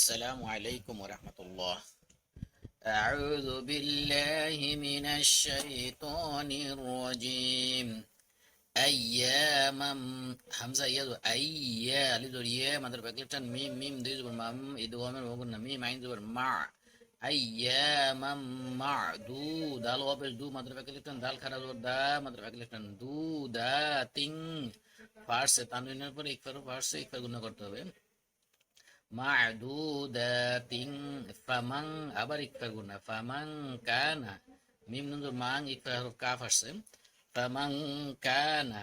السلام عليكم ورحمة الله. أعوذ بالله من الشيطان الرجيم. أياما همزة يدو أيا لدور يا مدر بكلتن ميم ميم دي زبر مام إدغام وقلنا ميم عين زبر مع أياما معدو دال وابس دو مدر بكلتن دال خرا زبر دا مدر بكلتن دو دا تين فارس تنوينের পর এক ফার্সে এক গুণ করতে হবে ma'dudatin faman আবার ইকফা গুনা ফামান কানা মিম নুন মাং ইকফা হরফ কাফ আসছে ফামান কানা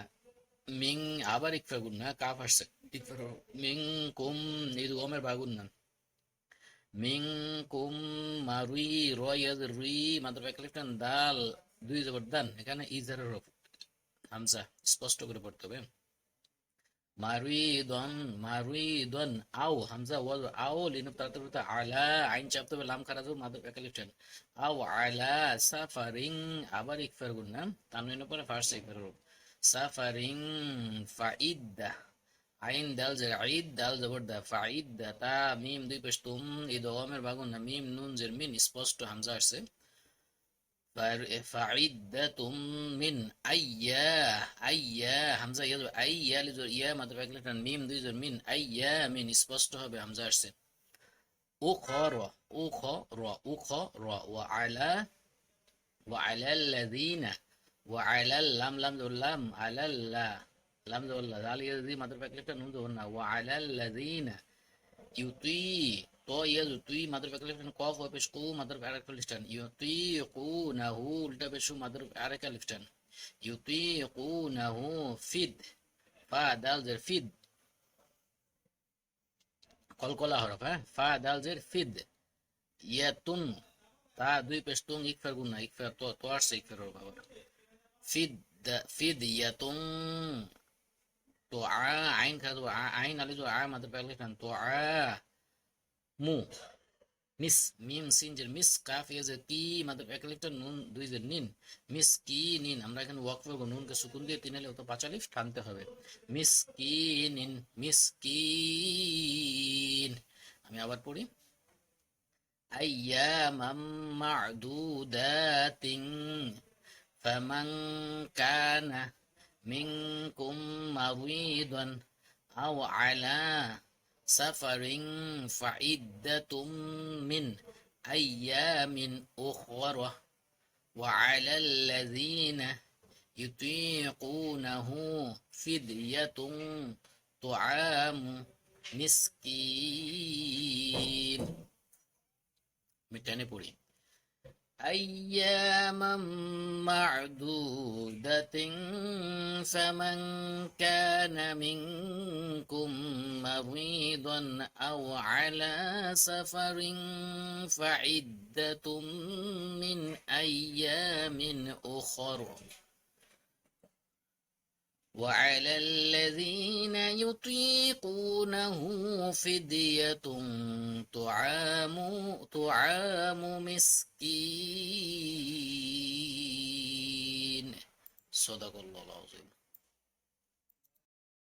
মিং আবার ইকফা গুনা কাফ আসছে ইকফা মিং কুম ইদগমের বাগুন মিং কুম মারুই রয়াদ রি মাত্র একলিফটান দাল দুই জবর দান এখানে ইজারের হরফ হামজা স্পষ্ট করে পড়তে হবে মারুইদন আও হামজা ওয়াজ আও লিনু তারতাবতা আলা আইন চাপতে হবে লাম খারাজ মাদর একালিফটান আও আলা সাফারিং আবার ইকফার গুন্না তানবিনের পরে ফার্স্ট ইকফার সাফারিং ফাইদা আইন দাল জের ঈদ দাল জবর দা ফাইদা তা মিম দুই পেশ তুম ইদগামের বাগুন না মিম নুন জের মিন স্পষ্ট হামজা আসছে ফাইদাতুম মিন আইয়া হামজা ইয়া আইয়া লিজর ইয়া মাত্র একলেটান মিম দুই জোর মিন আইয়া মিন স্পষ্ট হবে হামজা আসছে উখর ওয়া আলাল্লাযিনা ওয়া আলাল লাম লাম লাম আলাল্লা লাম লাম জাল ইয়াদি মাত্র একলেটান নুন জোর না ওয়া আলাল্লাযিনা ইউতি তো ইয়াজ তুই মাদার বেকালিফটান কফ ও পেশ কু মাদার বেকালিফটান ইউতিকুনাহু উল্টা পেশু মাদার বেকালিফটান ইউতিকুনাহু ফিদ ফা দাল জের ফিদ কলকলা হরফ হ্যাঁ ফা দাল জের ফিদ ইয়াতুন তা দুই পেশ তুং ইকফার গুনা ইকফার তো আসছে ইকফার হরফ বাবা ফিদ ইয়াতুন তো আইন খাদু আইন আলি जो মাদার বেকালিফটান তো মু মিস মিম সিন জের মিস কাফ ইয়াজ কি মাদার একলিফটা নুন দুই জের নিন মিস কি নিন আমরা এখানে ওয়াকফ করব নুনকে সুকুন দিয়ে তিন হলে তো পাঁচ আলিফ টানতে হবে মিস কি নিন মিস কি আমি আবার পড়ি আইয়ামাম মা'দুদাতিন ফামান কানা মিনকুম মারিদান আও আলা سفر فعدة من أيام أخرى وعلى الذين يطيقونه فدية طعام مسكين متاني بوري أياما معدودة فمن كان منكم مريضا أو على سفر فعدة من أيام أخر وعلى الذين يطيقونه فدية طعام مسكين صدق الله العظيم